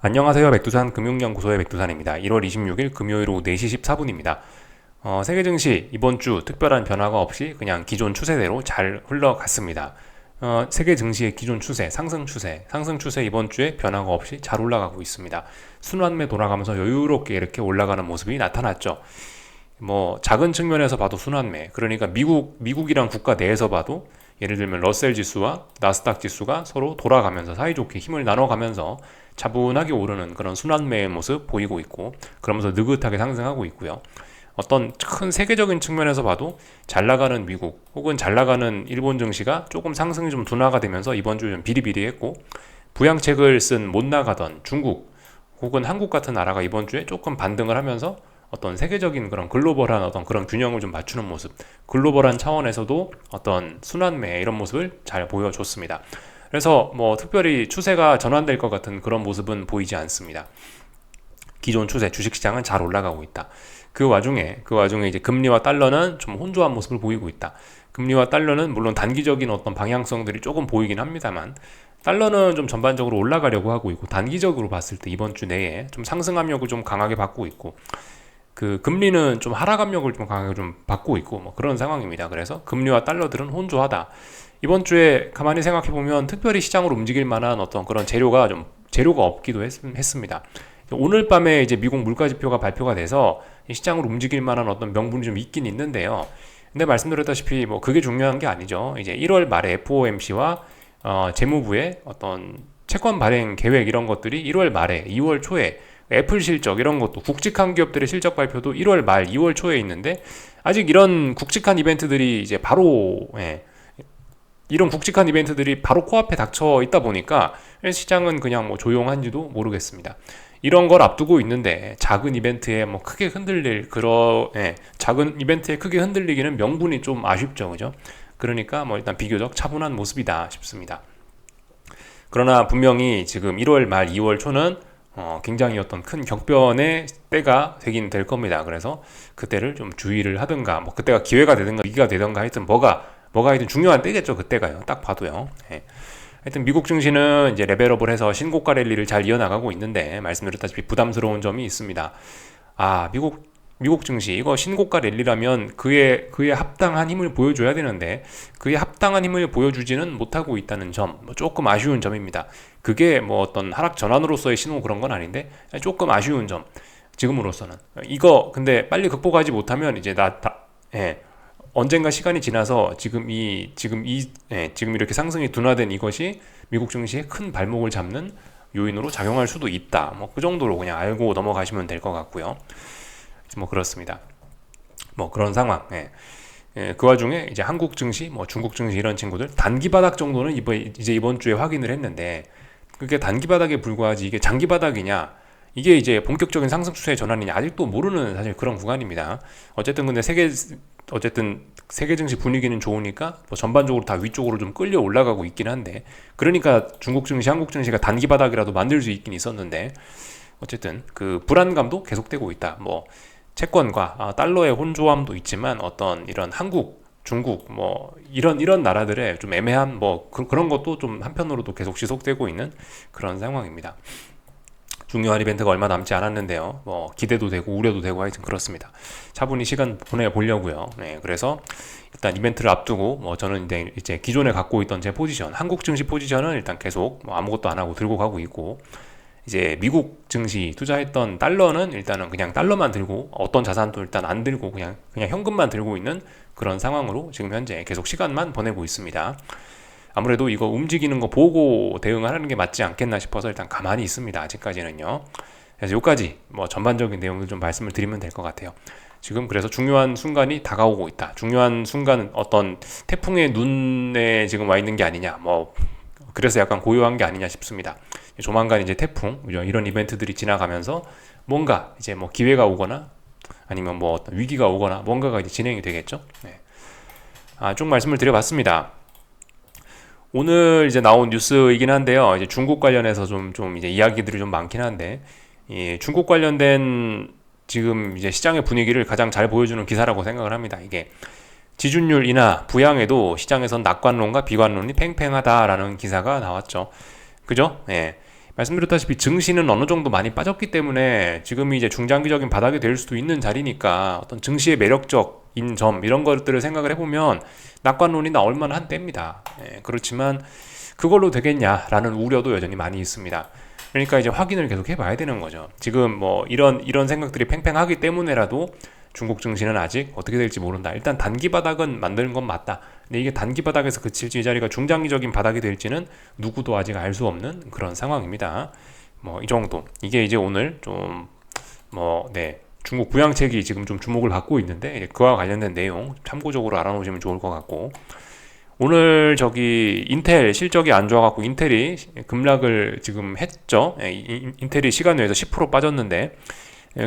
안녕하세요. 백두산 금융연구소의 백두산입니다. 1월 26일 금요일 오후 4시 14분입니다. 세계 증시 이번 주 특별한 변화가 없이 그냥 기존 추세대로 잘 흘러갔습니다. 세계 증시의 기존 추세, 상승 추세 이번 주에 변화가 없이 잘 올라가고 있습니다. 순환매 돌아가면서 여유롭게 이렇게 올라가는 모습이 나타났죠. 뭐 작은 측면에서 봐도 순환매, 그러니까 미국이랑 국가 내에서 봐도 예를 들면 러셀 지수와 나스닥 지수가 서로 돌아가면서 사이좋게 힘을 나눠가면서 차분하게 오르는 그런 순환매의 모습 보이고 있고, 그러면서 느긋하게 상승하고 있고요. 어떤 큰 세계적인 측면에서 봐도 잘 나가는 미국 혹은 잘 나가는 일본 증시가 조금 상승이 좀 둔화가 되면서 이번 주 좀 비리비리했고, 부양책을 쓴 못 나가던 중국 혹은 한국 같은 나라가 이번 주에 조금 반등을 하면서 어떤 세계적인 그런 글로벌한 어떤 그런 균형을 좀 맞추는 모습, 글로벌한 차원에서도 어떤 순환매 이런 모습을 잘 보여줬습니다. 그래서 뭐 특별히 추세가 전환될 것 같은 그런 모습은 보이지 않습니다. 기존 추세 주식시장은 잘 올라가고 있다. 그 와중에 이제 금리와 달러는 좀 혼조한 모습을 보이고 있다. 금리와 달러는 물론 단기적인 어떤 방향성들이 조금 보이긴 합니다만, 달러는 좀 전반적으로 올라가려고 하고 있고, 단기적으로 봤을 때 이번 주 내에 좀 상승 압력을 좀 강하게 받고 있고, 그 금리는 좀 하락 압력을 좀 강하게 좀 받고 있고, 뭐 그런 상황입니다. 그래서 금리와 달러들은 혼조하다. 이번 주에 가만히 생각해 보면 특별히 시장으로 움직일 만한 어떤 그런 재료가 없기도 했습니다. 오늘 밤에 이제 미국 물가 지표가 발표가 돼서 시장으로 움직일 만한 어떤 명분이 좀 있긴 있는데요. 근데 말씀드렸다시피 뭐 그게 중요한 게 아니죠. 이제 1월 말에 FOMC와 재무부의 어떤 채권 발행 계획 이런 것들이 1월 말에 2월 초에 애플 실적 이런 것도 굵직한 기업들의 실적 발표도 1월 말 2월 초에 있는데, 아직 이런 굵직한 이벤트들이 이제 바로 이런 굵직한 이벤트들이 바로 코앞에 닥쳐 있다 보니까 시장은 그냥 뭐 조용한지도 모르겠습니다. 이런 걸 앞두고 있는데 작은 이벤트에 뭐 크게 흔들릴 작은 이벤트에 크게 흔들리기는 명분이 좀 아쉽죠, 그죠? 그러니까 뭐 일단 비교적 차분한 모습이다 싶습니다. 그러나 분명히 지금 1월 말 2월 초는 굉장히 어떤 큰 격변의 때가 되긴 될 겁니다. 그래서 그때를 좀 주의를 하든가, 뭐 그때가 기회가 되든가 위기가 되든가 하여튼 뭐가 하여튼 중요한 때겠죠. 그때가요. 딱 봐도요. 예. 하여튼 미국 증시는 이제 레벨업을 해서 신고가 랠리를 잘 이어나가고 있는데, 말씀드렸다시피 부담스러운 점이 있습니다. 미국 증시 이거 신고가 랠리라면 그에 합당한 힘을 보여줘야 되는데, 그에 합당한 힘을 보여주지는 못하고 있다는 점, 뭐 조금 아쉬운 점입니다. 그게 뭐 어떤 하락 전환으로서의 신호 그런 건 아닌데 조금 아쉬운 점, 지금으로서는 이거 근데 빨리 극복하지 못하면 이제 언젠가 시간이 지나서 지금 이렇게 상승이 둔화된 이것이 미국 증시의 큰 발목을 잡는 요인으로 작용할 수도 있다. 뭐 그 정도로 그냥 알고 넘어가시면 될 것 같고요. 뭐 그렇습니다. 뭐 그런 상황. 그 와중에 이제 한국 증시, 뭐 중국 증시 이런 친구들 단기 바닥 정도는 이번 주에 확인을 했는데, 그게 단기 바닥에 불과하지 이게 장기 바닥이냐, 이게 이제 본격적인 상승 추세의 전환이냐, 아직도 모르는 사실 그런 구간입니다. 어쨌든 근데 세계 증시 분위기는 좋으니까 뭐 전반적으로 다 위쪽으로 좀 끌려 올라가고 있긴 한데, 그러니까 중국 증시, 한국 증시가 단기 바닥이라도 만들 수 있긴 있었는데, 어쨌든 그 불안감도 계속되고 있다. 뭐 채권과 달러의 혼조함도 있지만, 어떤 이런 한국, 중국 뭐 이런 나라들의 좀 애매한 뭐 그런 것도 좀 한편으로도 계속 지속되고 있는 그런 상황입니다. 중요한 이벤트가 얼마 남지 않았는데요. 뭐 기대도 되고 우려도 되고 하여튼 그렇습니다. 차분히 시간 보내보려고요. 네, 그래서 일단 이벤트를 앞두고 뭐 저는 이제 기존에 갖고 있던 제 포지션, 한국 증시 포지션은 일단 계속 뭐 아무것도 안 하고 들고 가고 있고, 이제 미국 증시 투자했던 달러는 일단은 그냥 달러만 들고, 어떤 자산도 일단 안 들고 그냥 현금만 들고 있는 그런 상황으로 지금 현재 계속 시간만 보내고 있습니다. 아무래도 이거 움직이는 거 보고 대응하는 게 맞지 않겠나 싶어서 일단 가만히 있습니다. 아직까지는요. 그래서 여기까지 뭐 전반적인 내용을 좀 말씀을 드리면 될 것 같아요. 지금 그래서 중요한 순간이 다가오고 있다. 중요한 순간은 어떤 태풍의 눈에 지금 와 있는 게 아니냐, 뭐 그래서 약간 고요한 게 아니냐 싶습니다. 조만간 이제 태풍 이런 이벤트들이 지나가면서 뭔가 이제 뭐 기회가 오거나 아니면 뭐 어떤 위기가 오거나 뭔가가 이제 진행이 되겠죠. 네. 쭉 말씀을 드려봤습니다. 오늘 이제 나온 뉴스이긴 한데요. 이제 중국 관련해서 좀 이제 이야기들이 좀 많긴 한데, 이 중국 관련된 지금 이제 시장의 분위기를 가장 잘 보여주는 기사라고 생각을 합니다. 이게 지준율 인하 부양에도 시장에선 낙관론과 비관론이 팽팽하다라는 기사가 나왔죠. 그죠? 예. 말씀드렸다시피 증시는 어느 정도 많이 빠졌기 때문에 지금이 이제 중장기적인 바닥이 될 수도 있는 자리니까 어떤 증시의 매력적인 점 이런 것들을 생각을 해보면 낙관론이 나올 만한 때입니다. 그렇지만 그걸로 되겠냐라는 우려도 여전히 많이 있습니다. 그러니까 이제 확인을 계속 해봐야 되는 거죠. 지금 뭐 이런 생각들이 팽팽하기 때문에라도 중국 증시는 아직 어떻게 될지 모른다. 일단 단기 바닥은 만드는 건 맞다. 근데 이게 단기 바닥에서 그칠지 이 자리가 중장기적인 바닥이 될지는 누구도 아직 알 수 없는 그런 상황입니다. 뭐 이 정도. 이게 이제 오늘 좀 중국 부양책이 지금 좀 주목을 받고 있는데 그와 관련된 내용 참고적으로 알아놓으시면 좋을 것 같고, 오늘 인텔 실적이 안 좋아갖고 인텔이 급락을 지금 했죠. 인텔이 시간 외에서 10% 빠졌는데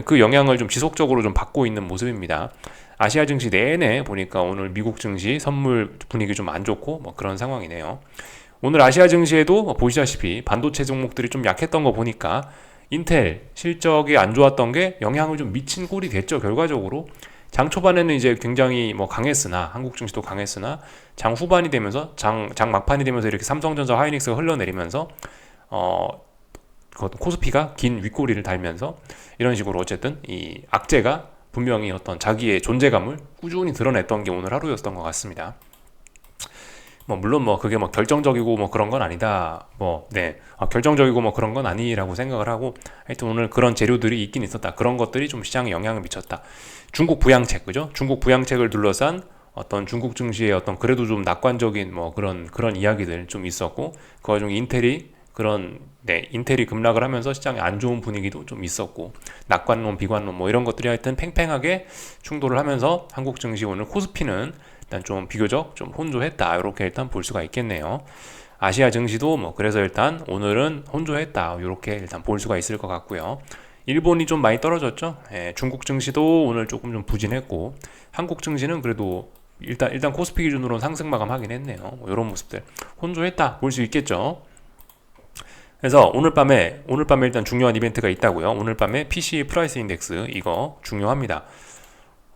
그 영향을 좀 지속적으로 좀 받고 있는 모습입니다. 아시아 증시 내내 보니까 오늘 미국 증시 선물 분위기 좀 안 좋고 뭐 그런 상황이네요. 오늘 아시아 증시에도 보시다시피 반도체 종목들이 좀 약했던 거 보니까 인텔 실적이 안 좋았던 게 영향을 좀 미친 꼴이 됐죠. 결과적으로 장 초반에는 이제 굉장히 뭐 강했으나, 한국 증시도 강했으나 장 후반이 되면서 장 막판이 되면서 이렇게 삼성전자, 하이닉스가 흘러내리면서 코스피가 긴 윗꼬리를 달면서 이런 식으로 어쨌든 이 악재가 분명히 어떤 자기의 존재감을 꾸준히 드러냈던 게 오늘 하루였던 것 같습니다. 물론 그게 결정적이고 그런 건 아니다. 결정적이고 그런 건 아니라고 생각을 하고, 하여튼 오늘 그런 재료들이 있긴 있었다. 그런 것들이 좀 시장에 영향을 미쳤다. 중국 부양책, 그죠? 중국 부양책을 둘러싼 어떤 중국 증시의 어떤 그래도 좀 낙관적인 그런 이야기들 좀 있었고, 그 와중에 인텔이 급락을 하면서 시장에 안 좋은 분위기도 좀 있었고, 낙관론, 비관론 이런 것들이 하여튼 팽팽하게 충돌을 하면서 한국 증시 오늘 코스피는 일단 좀 비교적 좀 혼조했다. 이렇게 일단 볼 수가 있겠네요. 아시아 증시도 그래서 일단 오늘은 혼조했다. 이렇게 일단 볼 수가 있을 것 같고요. 일본이 좀 많이 떨어졌죠. 중국 증시도 오늘 조금 좀 부진했고, 한국 증시는 그래도 일단 코스피 기준으로 상승 마감하긴 했네요. 이런 모습들 혼조했다 볼 수 있겠죠. 그래서 오늘 밤에 일단 중요한 이벤트가 있다고요. 오늘 밤에 PC 프라이스 인덱스 이거 중요합니다.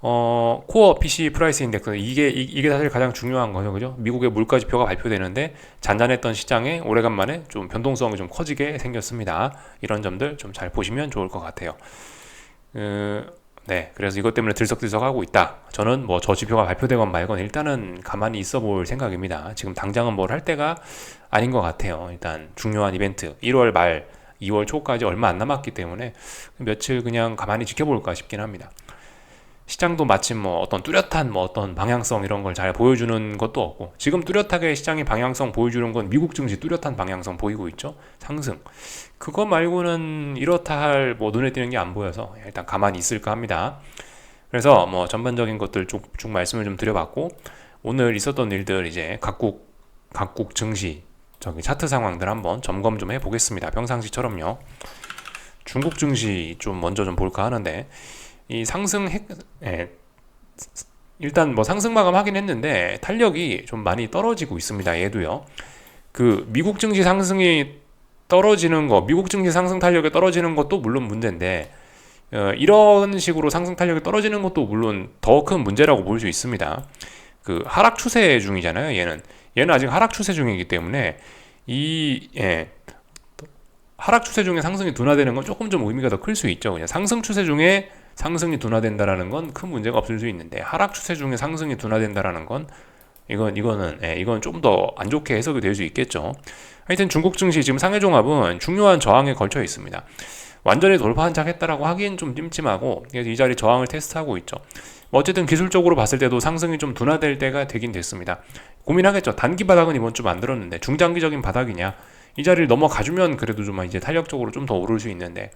코어 PC 프라이스 인덱스 이게 사실 가장 중요한 거죠, 그죠? 미국의 물가 지표가 발표되는데 잔잔했던 시장에 오래간만에 좀 변동성이 좀 커지게 생겼습니다. 이런 점들 좀 잘 보시면 좋을 것 같아요. 그래서 이것 때문에 들썩들썩하고 있다. 저는 저 지표가 발표되건 말건 일단은 가만히 있어 볼 생각입니다. 지금 당장은 뭘 할 때가 아닌 것 같아요. 일단 중요한 이벤트 1월 말 2월 초까지 얼마 안 남았기 때문에 며칠 그냥 가만히 지켜볼까 싶긴 합니다. 시장도 마침 어떤 뚜렷한 어떤 방향성 이런 걸 잘 보여주는 것도 없고, 지금 뚜렷하게 시장의 방향성 보여주는 건 미국 증시 뚜렷한 방향성 보이고 있죠. 상승. 그거 말고는 이렇다 할 눈에 띄는 게 안 보여서 일단 가만히 있을까 합니다. 그래서 전반적인 것들 쭉 말씀을 좀 드려봤고, 오늘 있었던 일들 이제 각국 증시 차트 상황들 한번 점검 좀 해보겠습니다. 평상시처럼요. 중국 증시 좀 먼저 좀 볼까 하는데, 이 일단 상승 마감하긴 했는데 탄력이 좀 많이 떨어지고 있습니다. 얘도요. 그 미국 증시 상승이 떨어지는 거, 미국 증시 상승 탄력이 떨어지는 것도 물론 문제인데, 이런 식으로 상승 탄력이 떨어지는 것도 물론 더 큰 문제라고 볼 수 있습니다. 그 하락 추세 중이잖아요. 얘는 아직 하락 추세 중이기 때문에 하락 추세 중에 상승이 둔화되는 건 조금 좀 의미가 더 클 수 있죠. 그냥 상승 추세 중에 상승이 둔화된다라는 건 큰 문제가 없을 수 있는데, 하락 추세 중에 상승이 둔화된다라는 건 이건 좀 더 안 좋게 해석이 될 수 있겠죠. 하여튼 중국 증시 지금 상해 종합은 중요한 저항에 걸쳐 있습니다. 완전히 돌파 한착했다라고 하기엔 좀 찜찜하고, 그래서 이 자리 저항을 테스트하고 있죠. 어쨌든 기술적으로 봤을 때도 상승이 좀 둔화될 때가 되긴 됐습니다. 고민하겠죠. 단기 바닥은 이번 주 만들었는데 중장기적인 바닥이냐, 이 자리를 넘어가주면 그래도 좀 이제 탄력적으로 좀 더 오를 수 있는데,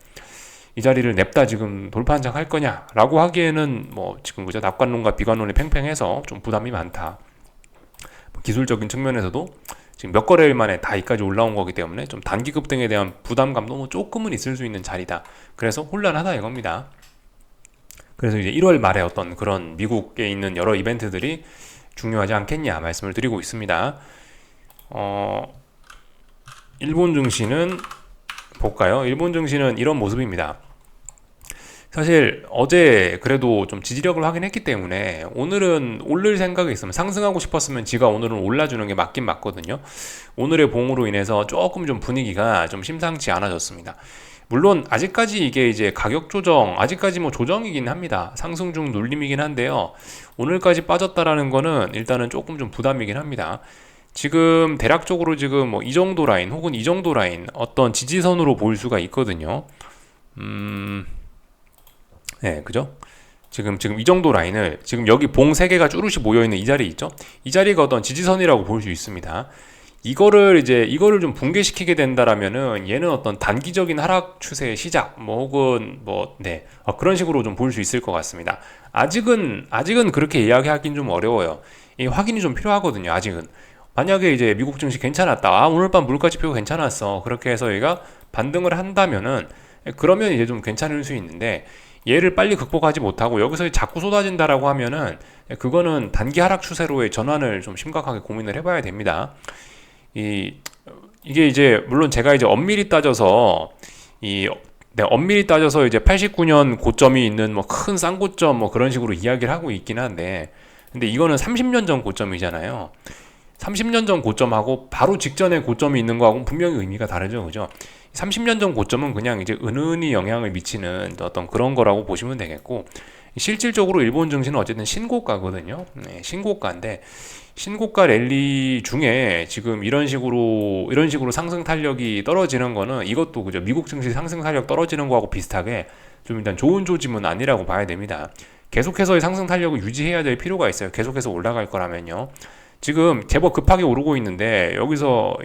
이 자리를 냅다 지금 돌파 한장 할 거냐라고 하기에는 지금 그저 낙관론과 비관론이 팽팽해서 좀 부담이 많다. 기술적인 측면에서도 지금 몇 거래일 만에 다 이까지 올라온 거기 때문에 좀 단기 급등에 대한 부담감도 조금은 있을 수 있는 자리다. 그래서 혼란하다 이겁니다. 그래서 이제 1월 말에 어떤 그런 미국에 있는 여러 이벤트들이 중요하지 않겠냐 말씀을 드리고 있습니다. 일본 증시는 볼까요? 일본 증시는 이런 모습입니다. 사실 어제 그래도 좀 지지력을 확인했기 때문에 오늘은 오를 생각이 있으면 상승하고 싶었으면 지가 오늘은 올라주는 게 맞긴 맞거든요. 오늘의 봉으로 인해서 조금 좀 분위기가 좀 심상치 않아졌습니다. 물론 아직까지 이게 이제 가격 조정, 아직까지 뭐 조정이긴 합니다. 상승 중 눌림이긴 한데요. 오늘까지 빠졌다라는 거는 일단은 조금 좀 부담이긴 합니다. 지금 대략적으로 지금 뭐 이 정도 라인 혹은 이 정도 라인 어떤 지지선으로 볼 수가 있거든요. 네, 그죠? 지금 이 정도 라인을 지금 여기 봉 3개가 쭈루시 모여 있는 이 자리 있죠? 이 자리가 어떤 지지선이라고 볼 수 있습니다. 이거를 좀 붕괴시키게 된다라면은 얘는 어떤 단기적인 하락 추세의 시작 뭐 혹은 그런 식으로 좀 볼 수 있을 것 같습니다. 아직은 그렇게 이야기하긴 좀 어려워요. 이 확인이 좀 필요하거든요. 아직은. 만약에 이제 미국 증시 괜찮았다. 오늘 밤 물가 지표 괜찮았어. 그렇게 해서 얘가 반등을 한다면은 그러면 이제 좀 괜찮을 수 있는데 얘를 빨리 극복하지 못하고 여기서 자꾸 쏟아진다라고 하면은 그거는 단기 하락 추세로의 전환을 좀 심각하게 고민을 해봐야 됩니다. 이 이게 이제 물론 제가 이제 엄밀히 따져서 엄밀히 따져서 이제 89년 고점이 있는 뭐 큰 쌍고점 뭐 그런 식으로 이야기를 하고 있긴 한데 근데 이거는 30년 전 고점이잖아요. 30년 전 고점하고 바로 직전에 고점이 있는 거하고는 분명히 의미가 다르죠. 그죠? 30년 전 고점은 그냥 이제 은은히 영향을 미치는 어떤 그런 거라고 보시면 되겠고 실질적으로 일본 증시는 어쨌든 신고가거든요. 네, 신고가인데 신고가 랠리 중에 지금 이런 식으로 상승 탄력이 떨어지는 거는 이것도 그죠. 미국 증시 상승 탄력 떨어지는 거하고 비슷하게 좀 일단 좋은 조짐은 아니라고 봐야 됩니다. 계속해서의 상승 탄력을 유지해야 될 필요가 있어요. 계속해서 올라갈 거라면요. 지금 제법 급하게 오르고 있는데 여기서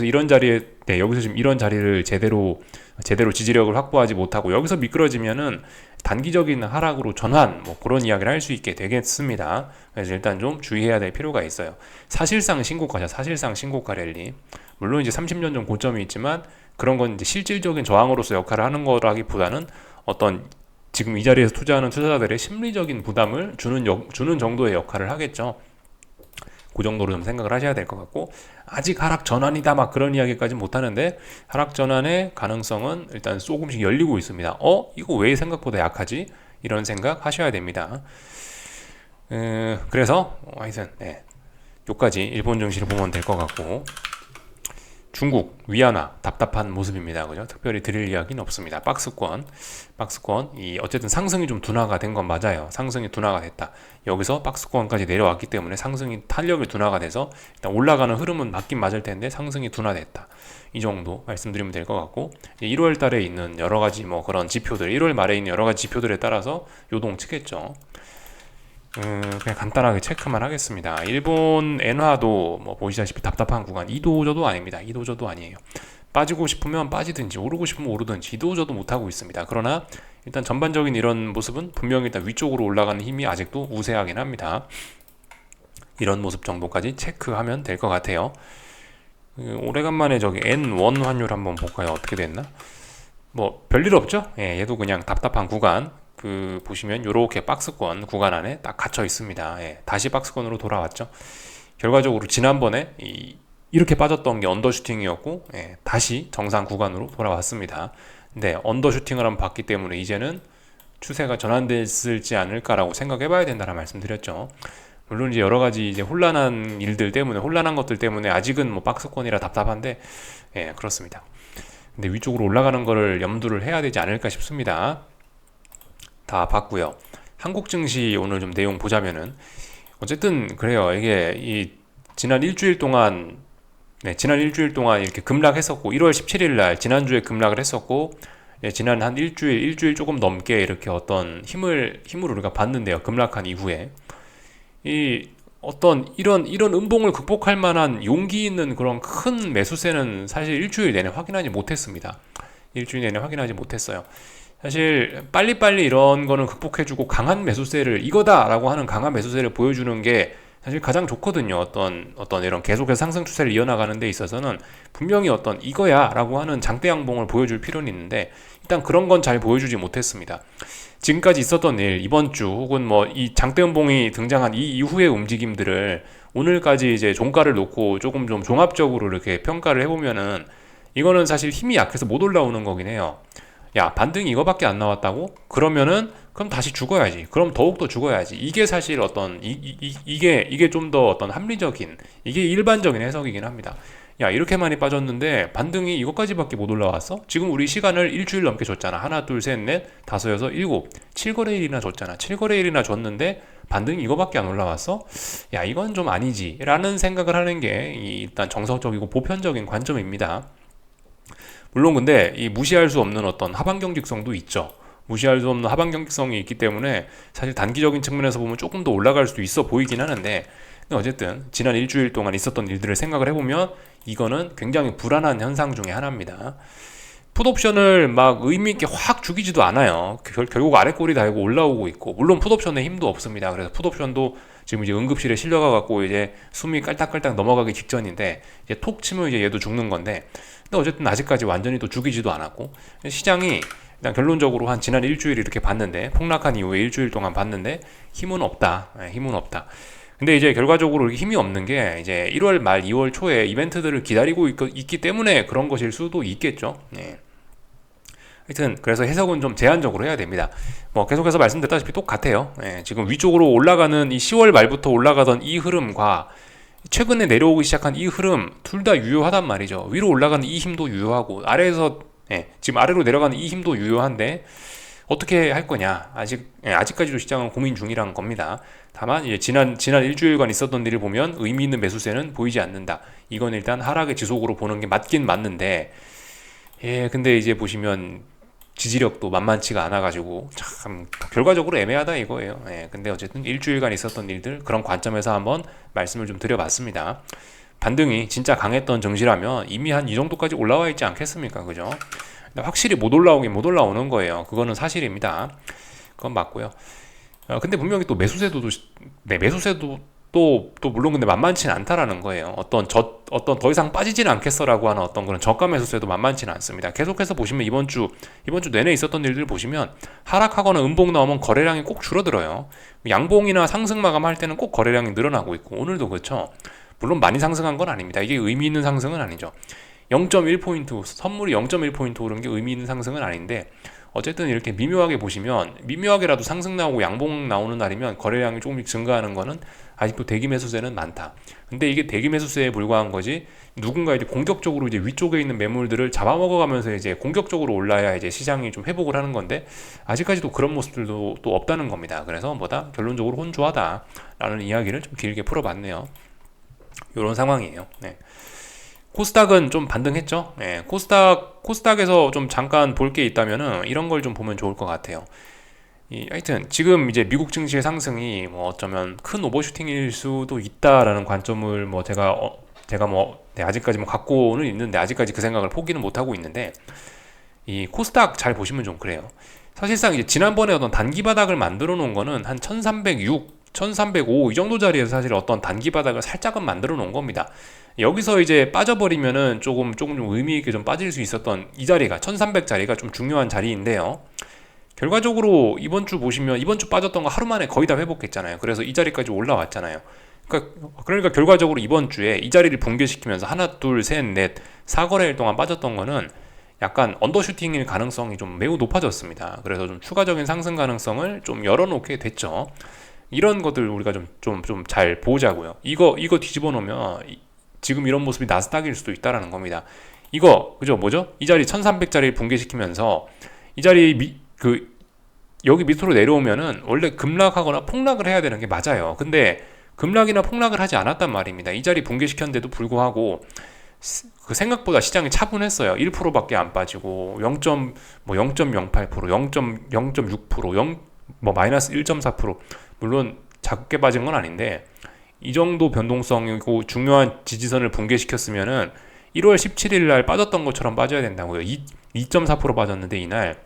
이런 자리에 여기서 지금 이런 자리를 제대로 지지력을 확보하지 못하고 여기서 미끄러지면은 단기적인 하락으로 전환 뭐 그런 이야기를 할 수 있게 되겠습니다. 그래서 일단 좀 주의해야 될 필요가 있어요. 사실상 신고가 랠리. 물론 이제 30년 전 고점이 있지만 그런 건 이제 실질적인 저항으로서 역할을 하는 거라기보다는 어떤 지금 이 자리에서 투자하는 투자자들의 심리적인 부담을 주는 정도의 역할을 하겠죠. 그 정도로 좀 생각을 하셔야 될 것 같고 아직 하락 전환이다 막 그런 이야기까지 못하는데 하락 전환의 가능성은 일단 조금씩 열리고 있습니다. 이거 왜 생각보다 약하지? 이런 생각 하셔야 됩니다. 그래서 하여튼 요까지 일본 증시를 보면 될 것 같고 중국 위안화 답답한 모습입니다. 그죠? 특별히 드릴 이야기는 없습니다. 박스권 이 어쨌든 상승이 좀 둔화가 된 건 맞아요. 상승이 둔화가 됐다. 여기서 박스권까지 내려왔기 때문에 상승이 탄력이 둔화가 돼서 일단 올라가는 흐름은 맞긴 맞을 텐데 상승이 둔화됐다. 이 정도 말씀드리면 될 것 같고 1월 달에 있는 여러 가지 뭐 그런 지표들 1월 말에 있는 여러 가지 지표들에 따라서 요동치겠죠. 그냥 간단하게 체크만 하겠습니다. 일본 엔화도 뭐 보시다시피 답답한 구간 이도저도 아닙니다. 이도저도 아니에요. 빠지고 싶으면 빠지든지 오르고 싶으면 오르든지 이도저도 못하고 있습니다. 그러나 일단 전반적인 이런 모습은 분명히 일단 위쪽으로 올라가는 힘이 아직도 우세하긴 합니다. 이런 모습 정도까지 체크하면 될 것 같아요. 오래간만에 저기 N1 환율 한번 볼까요? 어떻게 됐나? 뭐 별일 없죠? 얘도 그냥 답답한 구간 보시면 요렇게 박스권 구간 안에 딱 갇혀 있습니다. 다시 박스권으로 돌아왔죠. 결과적으로 지난번에 이렇게 빠졌던 게 언더슈팅이었고 다시 정상 구간으로 돌아왔습니다. 근데 언더슈팅을 한번 봤기 때문에 이제는 추세가 전환됐을지 않을까라고 생각해 봐야 된다는 말씀 드렸죠. 물론 이제 여러 가지 이제 혼란한 것들 때문에 아직은 뭐 박스권이라 답답한데 그렇습니다. 근데 위쪽으로 올라가는 거를 염두를 해야 되지 않을까 싶습니다. 다 봤고요. 한국 증시 오늘 좀 내용 보자면은 어쨌든 그래요. 이게 지난 일주일 동안 이렇게 급락했었고 1월 17일 날 지난주에 급락을 했었고 지난 한 일주일 조금 넘게 이렇게 어떤 힘을 우리가 봤는데요. 급락한 이후에 어떤 이런 음봉을 극복할 만한 용기 있는 그런 큰 매수세는 사실 일주일 내내 확인하지 못했습니다. 일주일 내내 확인하지 못했어요. 사실 빨리빨리 이런 거는 극복해주고 강한 매수세를 이거다라고 하는 강한 매수세를 보여주는 게 사실 가장 좋거든요. 어떤 이런 계속해서 상승 추세를 이어나가는 데 있어서는 분명히 어떤 이거야 라고 하는 장대 양봉을 보여줄 필요는 있는데 일단 그런 건 잘 보여주지 못했습니다. 지금까지 있었던 일, 이번 주 혹은 뭐 이 장대 음봉이 등장한 이 이후의 움직임들을 오늘까지 이제 종가를 놓고 조금 좀 종합적으로 이렇게 평가를 해보면은 이거는 사실 힘이 약해서 못 올라오는 거긴 해요. 야, 반등이 이거밖에 안 나왔다고? 그럼 다시 죽어야지. 그럼 더욱더 죽어야지. 이게 사실 어떤 이게 좀 더 어떤 합리적인, 이게 일반적인 해석이긴 합니다. 야, 이렇게 많이 빠졌는데 반등이 이것까지밖에 못 올라왔어? 지금 우리 시간을 일주일 넘게 줬잖아. 하나, 둘, 셋, 넷, 다섯, 여섯, 일곱, 7거래일이나 줬잖아. 7거래일이나 줬는데 반등이 이거밖에 안 올라왔어? 야, 이건 좀 아니지 라는 생각을 하는 게 일단 정석적이고 보편적인 관점입니다. 물론 근데 이 무시할 수 없는 어떤 하방 경직성도 있죠. 무시할 수 없는 하방 경직성이 있기 때문에 사실 단기적인 측면에서 보면 조금 더 올라갈 수도 있어 보이긴 하는데, 근데 어쨌든 지난 일주일 동안 있었던 일들을 생각을 해보면 이거는 굉장히 불안한 현상 중에 하나입니다. 풋옵션을 막 의미있게 확 죽이지도 않아요. 결국 아래 꼬리 달고 올라오고 있고, 물론 풋옵션에 힘도 없습니다. 그래서 풋옵션도 지금 이제 응급실에 실려가 갖고 이제 숨이 깔딱깔딱 넘어가기 직전인데, 이제 톡 치면 이제 얘도 죽는 건데, 근데 어쨌든 아직까지 완전히 또 죽이지도 않았고, 시장이 일단 결론적으로 한 지난 일주일 이렇게 봤는데, 폭락한 이후에 일주일 동안 봤는데 힘은 없다. 힘은 없다. 근데 이제 결과적으로 힘이 없는 게 이제 1월 말 2월 초에 이벤트들을 기다리고 있기 때문에 그런 것일 수도 있겠죠. 네. 하여튼 그래서 해석은 좀 제한적으로 해야 됩니다. 뭐 계속해서 말씀드렸다시피 똑같아요. 예, 지금 위쪽으로 올라가는 이 10월 말부터 올라가던 이 흐름과 최근에 내려오기 시작한 이 흐름 둘 다 유효하단 말이죠. 위로 올라가는 이 힘도 유효하고 아래에서 지금 아래로 내려가는 이 힘도 유효한데 어떻게 할 거냐, 아직까지도 시장은 고민 중이란 겁니다. 다만 이제 지난 일주일간 있었던 일을 보면 의미 있는 매수세는 보이지 않는다. 이건 일단 하락의 지속으로 보는 게 맞긴 맞는데, 근데 이제 보시면 지지력도 만만치가 않아가지고 참 결과적으로 애매하다 이거예요. 근데 어쨌든 일주일간 있었던 일들 그런 관점에서 한번 말씀을 좀 드려봤습니다. 반등이 진짜 강했던 증시라면 이미 한 이 정도까지 올라와 있지 않겠습니까? 그죠? 근데 확실히 못 올라오는 거예요. 그거는 사실입니다. 그건 맞고요. 근데 분명히 또 매수세도 또 물론 근데 만만치는 않다라는 거예요. 어떤 더 이상 빠지지는 않겠어라고 하는 어떤 그런 저가 매수세도 만만치는 않습니다. 계속해서 보시면 이번 주 내내 있었던 일들 보시면 하락하거나 음봉 나오면 거래량이 꼭 줄어들어요. 양봉이나 상승 마감할 때는 꼭 거래량이 늘어나고 있고, 오늘도 그렇죠. 물론 많이 상승한 건 아닙니다. 이게 의미 있는 상승은 아니죠. 0.1포인트, 선물이 0.1포인트 오른 게 의미 있는 상승은 아닌데, 어쨌든 이렇게 미묘하게 보시면, 미묘하게라도 상승 나오고 양봉 나오는 날이면 거래량이 조금씩 증가하는 거는 아직도 대기 매수세는 많다. 근데 이게 대기 매수세에 불과한 거지, 누군가 이제 공격적으로 이제 위쪽에 있는 매물들을 잡아먹어가면서 이제 공격적으로 올라야 이제 시장이 좀 회복을 하는 건데, 아직까지도 그런 모습들도 또 없다는 겁니다. 그래서 뭐다 결론적으로 혼조하다라는 이야기를 좀 길게 풀어봤네요. 이런 상황이에요. 네. 코스닥은 좀 반등했죠. 코스닥에서 좀 잠깐 볼 게 있다면은 이런 걸 좀 보면 좋을 것 같아요. 하여튼 지금 이제 미국 증시의 상승이 뭐 어쩌면 큰 오버슈팅일 수도 있다라는 관점을 뭐 제가 아직까지 뭐 갖고는 있는데, 아직까지 그 생각을 포기는 못 하고 있는데, 이 코스닥 잘 보시면 좀 그래요. 사실상 이제 지난번에 어떤 단기 바닥을 만들어 놓은 거는 한 1306, 1305 이 정도 자리에서 사실 어떤 단기 바닥을 살짝은 만들어 놓은 겁니다. 여기서 이제 빠져버리면은 조금 좀 의미 있게 좀 빠질 수 있었던 이 자리가 1300 자리가 좀 중요한 자리인데요. 결과적으로 이번 주 보시면 이번 주 빠졌던 거 하루 만에 거의 다 회복했잖아요. 그래서 이 자리까지 올라왔잖아요. 그러니까 결과적으로 이번 주에 이 자리를 붕괴시키면서 하나, 둘, 셋, 넷, 4거래일 동안 빠졌던 거는 약간 언더슈팅일 가능성이 좀 매우 높아졌습니다. 그래서 좀 추가적인 상승 가능성을 좀 열어놓게 됐죠. 이런 것들 우리가 좀 잘 보자고요. 이거 뒤집어 놓으면 지금 이런 모습이 나스닥일 수도 있다라는 겁니다. 이거 그죠? 뭐죠? 이 자리 1300짜리 붕괴시키면서 이 자리 여기 밑으로 내려오면은 원래 급락하거나 폭락을 해야 되는 게 맞아요. 근데 급락이나 폭락을 하지 않았단 말입니다. 이 자리 붕괴시켰는데도 불구하고 그 생각보다 시장이 차분했어요. 1%밖에 안 빠지고 0.08%, 0.6%, 마이너스 1.4%. 물론 작게 빠진 건 아닌데 이 정도 변동성이고 중요한 지지선을 붕괴시켰으면은 1월 17일 날 빠졌던 것처럼 빠져야 된다고요. 2.4% 빠졌는데 이날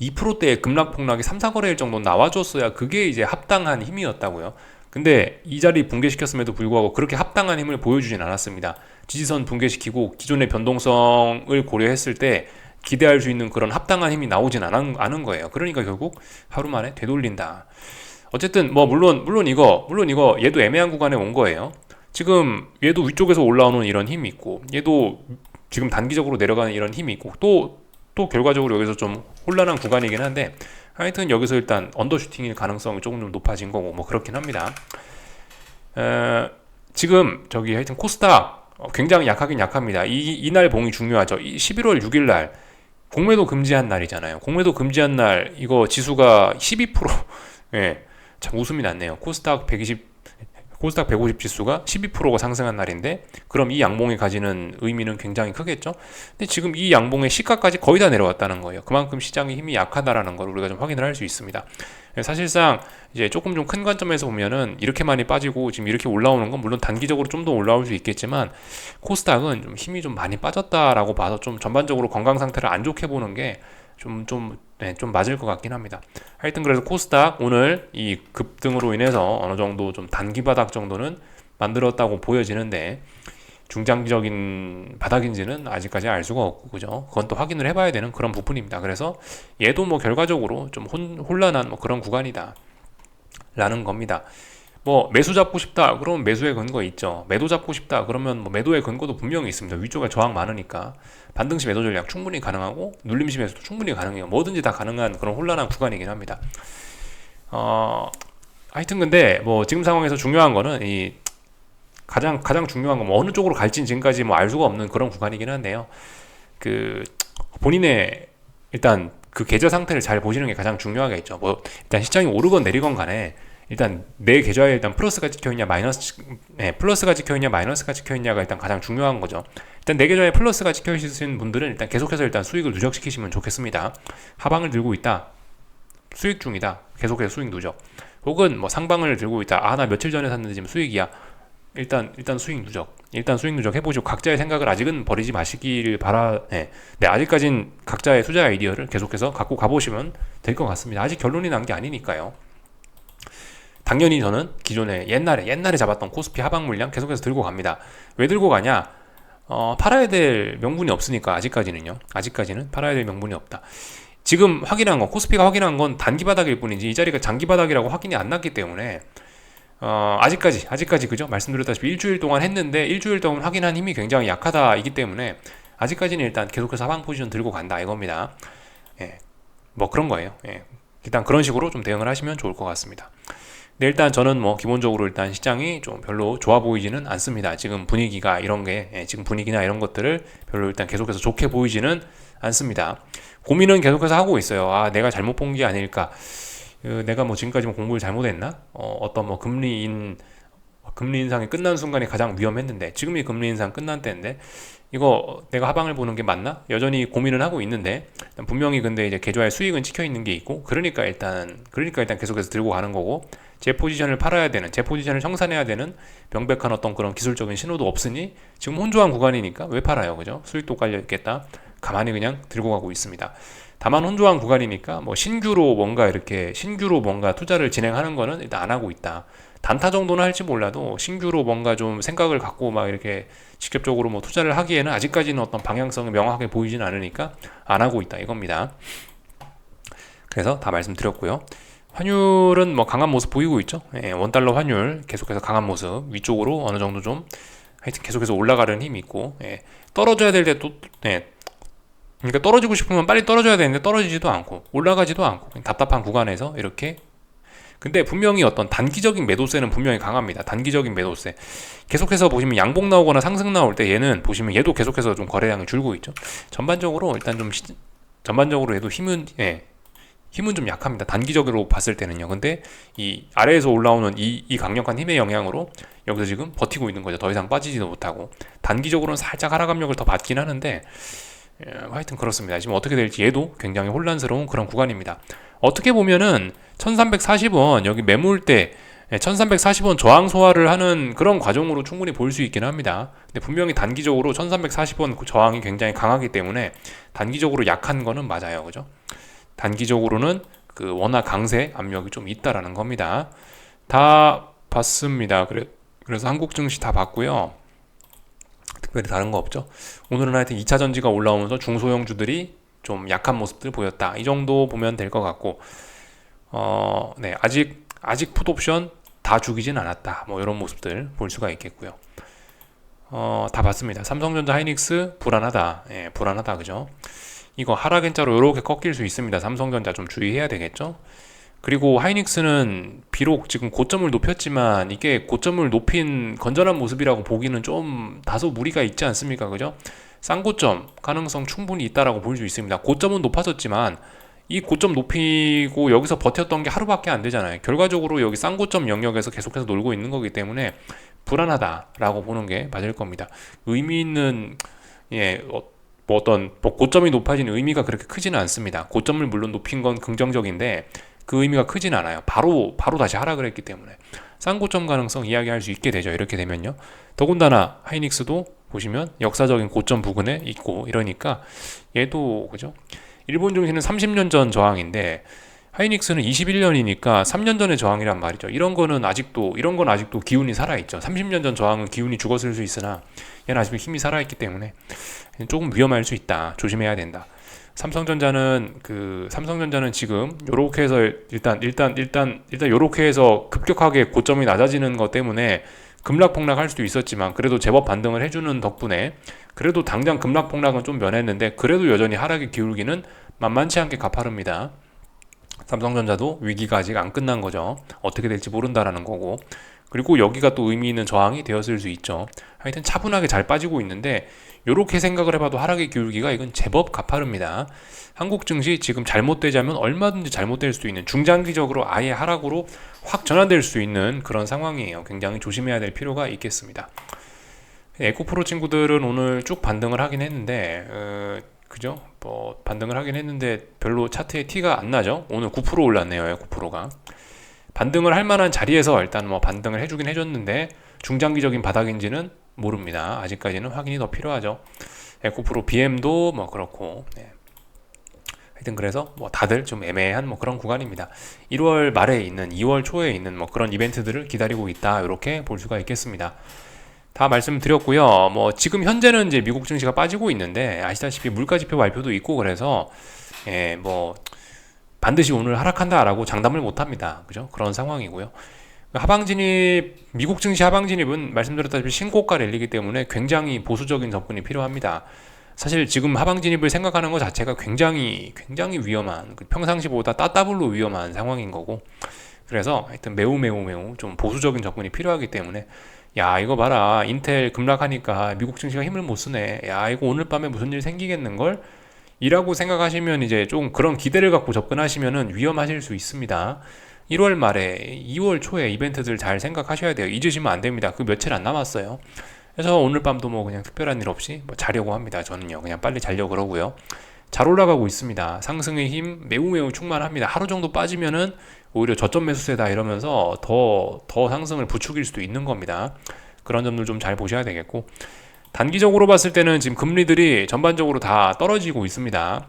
2%대의 급락 폭락이 3, 4거래일 정도 나와줬어야 그게 이제 합당한 힘이었다고요. 근데 이 자리 붕괴시켰음에도 불구하고 그렇게 합당한 힘을 보여주진 않았습니다. 지지선 붕괴시키고 기존의 변동성을 고려했을 때 기대할 수 있는 그런 합당한 힘이 나오진 않은 거예요. 그러니까 결국 하루 만에 되돌린다. 어쨌든 물론 이거 얘도 애매한 구간에 온 거예요. 지금 얘도 위쪽에서 올라오는 이런 힘이 있고, 얘도 지금 단기적으로 내려가는 이런 힘이 있고, 또 또 결과적으로 여기서 좀 혼란한 구간이긴 한데, 하여튼 여기서 일단 언더슈팅일 가능성이 조금 좀 높아진 거고 뭐 그렇긴 합니다. 지금 저기 하여튼 코스닥 굉장히 약하긴 약합니다. 이날 봉이 중요하죠. 11월 6일 날 공매도 금지한 날이잖아요. 공매도 금지한 날 이거 지수가 12% 예, 참 웃음이 났네요. 코스닥 150 지수가 12%가 상승한 날인데, 그럼 이 양봉이 가지는 의미는 굉장히 크겠죠. 근데 지금 이 양봉의 시가까지 거의 다 내려왔다는 거예요. 그만큼 시장의 힘이 약하다라는 걸 우리가 좀 확인을 할 수 있습니다. 사실상 이제 조금 좀 큰 관점에서 보면은 이렇게 많이 빠지고 지금 이렇게 올라오는 건 물론 단기적으로 좀 더 올라올 수 있겠지만, 코스닥은 좀 힘이 좀 많이 빠졌다라고 봐서 좀 전반적으로 건강 상태를 안 좋게 보는 게 좀 맞을 것 같긴 합니다. 하여튼 그래서 코스닥 오늘 이 급등으로 인해서 어느 정도 좀 단기 바닥 정도는 만들었다고 보여지는데, 중장기적인 바닥인지는 아직까지 알 수가 없고, 그죠? 그건 또 확인을 해봐야 되는 그런 부분입니다. 그래서 얘도 뭐 결과적으로 좀 혼란한 뭐 그런 구간이다 라는 겁니다. 뭐 매수 잡고 싶다 그러면 매수의 근거 있죠. 매도 잡고 싶다 그러면 뭐 매도의 근거도 분명히 있습니다. 위쪽에 저항 많으니까 반등시 매도 전략 충분히 가능하고, 눌림시 매수도 충분히 가능해요. 뭐든지 다 가능한 그런 혼란한 구간이긴 합니다. 하여튼 근데 뭐 지금 상황에서 중요한 거는 이 가장 중요한 건 뭐 어느 쪽으로 갈지는 지금까지 뭐 알 수가 없는 그런 구간이긴 한데요. 그 본인의 일단 그 계좌 상태를 잘 보시는 게 가장 중요하겠죠. 뭐 일단 시장이 오르건 내리건 간에 일단 내 계좌에 일단 플러스가 찍혀있냐 플러스가 찍혀있냐 마이너스가 찍혀있냐가 일단 가장 중요한 거죠. 일단 내 계좌에 플러스가 찍혀있으신 분들은 일단 계속해서 일단 수익을 누적시키시면 좋겠습니다. 하방을 들고 있다, 수익 중이다, 계속해서 수익 누적. 혹은 뭐 상방을 들고 있다, 나 며칠 전에 샀는데 지금 수익이야. 일단 수익 누적, 해보시고 각자의 생각을 아직은 버리지 마시기를 아직까진 각자의 투자 아이디어를 계속해서 갖고 가보시면 될 것 같습니다. 아직 결론이 난 게 아니니까요. 당연히 저는 기존에 옛날에 잡았던 코스피 하방 물량 계속해서 들고 갑니다. 왜 들고 가냐? 팔아야 될 명분이 없으니까. 아직까지는 팔아야 될 명분이 없다. 지금 확인한 건, 코스피가 확인한 건 단기 바닥일 뿐이지 이 자리가 장기 바닥이라고 확인이 안 났기 때문에 아직까지 그죠? 말씀드렸다시피 일주일 동안 했는데 일주일 동안 확인한 힘이 굉장히 약하다이기 때문에 아직까지는 일단 계속해서 하방 포지션 들고 간다 이겁니다. 예, 뭐 그런 거예요. 예, 일단 그런 식으로 좀 대응을 하시면 좋을 것 같습니다. 네, 일단 저는 뭐 기본적으로 일단 시장이 좀 별로 좋아 보이지는 않습니다. 지금 분위기가 지금 분위기나 이런 것들을 별로 일단 계속해서 좋게 보이지는 않습니다. 고민은 계속해서 하고 있어요. 내가 잘못 본 게 아닐까? 내가 뭐 지금까지 뭐 공부를 잘못했나? 어떤 뭐 금리 인상이 끝난 순간이 가장 위험했는데, 지금이 금리 인상 끝난 때인데 이거 내가 하방을 보는 게 맞나? 여전히 고민은 하고 있는데, 분명히 근데 이제 계좌에 수익은 찍혀 있는 게 있고, 그러니까 일단 계속해서 들고 가는 거고, 제 포지션을 팔아야 되는, 제 포지션을 청산해야 되는 명백한 어떤 그런 기술적인 신호도 없으니 지금 혼조한 구간이니까 왜 팔아요, 그죠? 수익도 깔려 있겠다. 가만히 그냥 들고 가고 있습니다. 다만 혼조한 구간이니까 뭐 신규로 뭔가 투자를 진행하는 거는 일단 안 하고 있다. 단타 정도는 할지 몰라도 신규로 뭔가 좀 생각을 갖고 막 이렇게 직접적으로 뭐 투자를 하기에는 아직까지는 어떤 방향성이 명확하게 보이진 않으니까 안 하고 있다 이겁니다. 그래서 다 말씀드렸고요. 환율은 뭐 강한 모습 보이고 있죠. 원달러 환율 계속해서 강한 모습, 위쪽으로 어느 정도 좀 하여튼 계속해서 올라가는 힘이 있고, 떨어져야 될 때 또 그러니까 떨어지고 싶으면 빨리 떨어져야 되는데 떨어지지도 않고 올라가지도 않고 그냥 답답한 구간에서 이렇게. 근데 분명히 어떤 단기적인 매도세는 분명히 강합니다. 단기적인 매도세 계속해서 보시면 양봉 나오거나 상승 나올 때 얘는 보시면 얘도 계속해서 좀 거래량이 줄고 있죠. 전반적으로 일단 전반적으로 얘도 힘은 좀 약합니다. 단기적으로 봤을 때는요. 근데 이 아래에서 올라오는 이 강력한 힘의 영향으로 여기서 지금 버티고 있는 거죠. 더 이상 빠지지도 못하고 단기적으로는 살짝 하락 압력을 더 받긴 하는데, 하여튼 그렇습니다. 지금 어떻게 될지 얘도 굉장히 혼란스러운 그런 구간입니다. 어떻게 보면은 1340원 여기 매물대 1340원 저항 소화를 하는 그런 과정으로 충분히 볼 수 있긴 합니다. 근데 분명히 단기적으로 1340원 저항이 굉장히 강하기 때문에 단기적으로 약한 거는 맞아요. 그죠? 단기적으로는 그 워낙 강세 압력이 좀 있다라는 겁니다. 다 봤습니다. 그래서 한국 증시 다 봤고요. 특별히 다른 거 없죠. 오늘은 하여튼 2차 전지가 올라오면서 중소형주들이 좀 약한 모습들 보였다. 이 정도 보면 될 것 같고, 아직 풋옵션 다 죽이진 않았다. 뭐 이런 모습들 볼 수가 있겠고요. 다 봤습니다. 삼성전자, 하이닉스 불안하다. 불안하다, 그죠? 이거 하락인자로 이렇게 꺾일 수 있습니다. 삼성전자 좀 주의해야 되겠죠. 그리고 하이닉스는 비록 지금 고점을 높였지만 이게 고점을 높인 건전한 모습이라고 보기는 좀 다소 무리가 있지 않습니까? 그죠? 쌍고점 가능성 충분히 있다라고 볼 수 있습니다. 고점은 높아졌지만 이 고점 높이고 여기서 버텼던 게 하루밖에 안 되잖아요. 결과적으로 여기 쌍고점 영역에서 계속해서 놀고 있는 거기 때문에 불안하다라고 보는 게 맞을 겁니다. 의미 있는 뭐 어떤 뭐 고점이 높아진 의미가 그렇게 크지는 않습니다. 고점을 물론 높인 건 긍정적인데 그 의미가 크진 않아요. 바로 다시 하락을 했기 때문에 쌍고점 가능성 이야기할 수 있게 되죠. 이렇게 되면요. 더군다나 하이닉스도 보시면 역사적인 고점 부근에 있고 이러니까 얘도 그죠? 일본 증시는 30년 전 저항인데 하이닉스는 21년이니까 3년 전의 저항이란 말이죠. 이런 건 아직도 기운이 살아있죠. 30년 전 저항은 기운이 죽었을 수 있으나 얘는 아직도 힘이 살아있기 때문에 조금 위험할 수 있다. 조심해야 된다. 삼성전자는 지금 요렇게 해서 일단 요렇게 해서 급격하게 고점이 낮아지는 것 때문에 급락폭락할 수도 있었지만 그래도 제법 반등을 해주는 덕분에 그래도 당장 급락폭락은 좀 면했는데 그래도 여전히 하락의 기울기는 만만치 않게 가파릅니다. 삼성전자도 위기가 아직 안 끝난 거죠. 어떻게 될지 모른다라는 거고. 그리고 여기가 또 의미 있는 저항이 되었을 수 있죠. 하여튼 차분하게 잘 빠지고 있는데 이렇게 생각을 해봐도 하락의 기울기가 이건 제법 가파릅니다. 한국 증시 지금 잘못되자면 얼마든지 잘못될 수 있는 중장기적으로 아예 하락으로 확 전환될 수 있는 그런 상황이에요. 굉장히 조심해야 될 필요가 있겠습니다. 에코프로 친구들은 오늘 쭉 반등을 하긴 했는데 그죠? 뭐 반등을 하긴 했는데 별로 차트에 티가 안 나죠? 오늘 9% 올랐네요. 9%가. 반등을 할 만한 자리에서 일단 뭐 반등을 해주긴 해줬는데 중장기적인 바닥인지는 모릅니다. 아직까지는 확인이 더 필요하죠. 에코프로 BM도 뭐 그렇고 하여튼 그래서 뭐 다들 좀 애매한 뭐 그런 구간입니다. 1월 말에 있는 2월 초에 있는 뭐 그런 이벤트들을 기다리고 있다 이렇게 볼 수가 있겠습니다. 다 말씀드렸고요. 뭐 지금 현재는 이제 미국 증시가 빠지고 있는데 아시다시피 물가지표 발표도 있고 그래서 뭐 반드시 오늘 하락한다라고 장담을 못합니다. 그죠? 그런 상황이고요. 미국 증시 하방 진입은 말씀드렸다시피 신고가 랠리이기 때문에 굉장히 보수적인 접근이 필요합니다. 사실 지금 하방 진입을 생각하는 것 자체가 굉장히 위험한, 평상시보다 따따블로 위험한 상황인 거고, 그래서 하여튼 매우 좀 보수적인 접근이 필요하기 때문에 야 이거 봐라 인텔 급락하니까 미국 증시가 힘을 못 쓰네, 야 이거 오늘 밤에 무슨 일 생기겠는걸 이라고 생각하시면 이제 좀 그런 기대를 갖고 접근하시면은 위험하실 수 있습니다. 1월 말에 2월 초에 이벤트들 잘 생각하셔야 돼요. 잊으시면 안 됩니다. 그 며칠 안 남았어요. 그래서 오늘 밤도 뭐 그냥 특별한 일 없이 뭐 자려고 합니다. 저는요 그냥 빨리 자려고 그러고요. 잘 올라가고 있습니다. 상승의 힘 매우 충만합니다. 하루 정도 빠지면은 오히려 저점 매수세다 이러면서 더 상승을 부추길 수도 있는 겁니다. 그런 점들 좀 잘 보셔야 되겠고, 단기적으로 봤을 때는 지금 금리들이 전반적으로 다 떨어지고 있습니다.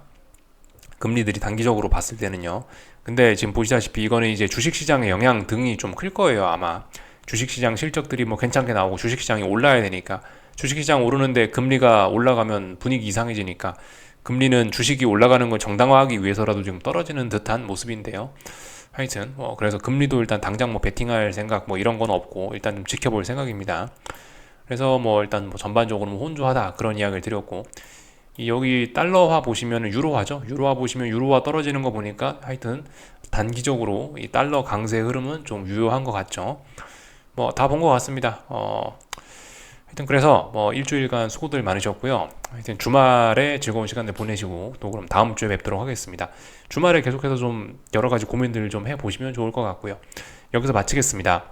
금리들이 단기적으로 봤을 때는요. 근데 지금 보시다시피 이거는 이제 주식시장의 영향 등이 좀 클 거예요. 아마 주식시장 실적들이 뭐 괜찮게 나오고 주식시장이 올라야 되니까, 주식시장 오르는데 금리가 올라가면 분위기 이상해지니까 금리는 주식이 올라가는 걸 정당화하기 위해서라도 지금 떨어지는 듯한 모습인데요. 하여튼 뭐 그래서 금리도 일단 당장 뭐 베팅할 생각 뭐 이런 건 없고 일단 좀 지켜볼 생각입니다. 그래서 뭐 일단 뭐 전반적으로 뭐 혼조하다 그런 이야기를 드렸고, 여기 달러화 보시면 유로화죠. 유로화 보시면 유로화 떨어지는 거 보니까 하여튼 단기적으로 이 달러 강세 흐름은 좀 유효한 것 같죠. 뭐 다 본 것 같습니다. 하여튼 그래서 뭐 일주일간 수고들 많으셨고요. 하여튼 주말에 즐거운 시간들 보내시고 또 그럼 다음 주에 뵙도록 하겠습니다. 주말에 계속해서 좀 여러 가지 고민들 좀 해보시면 좋을 것 같고요. 여기서 마치겠습니다.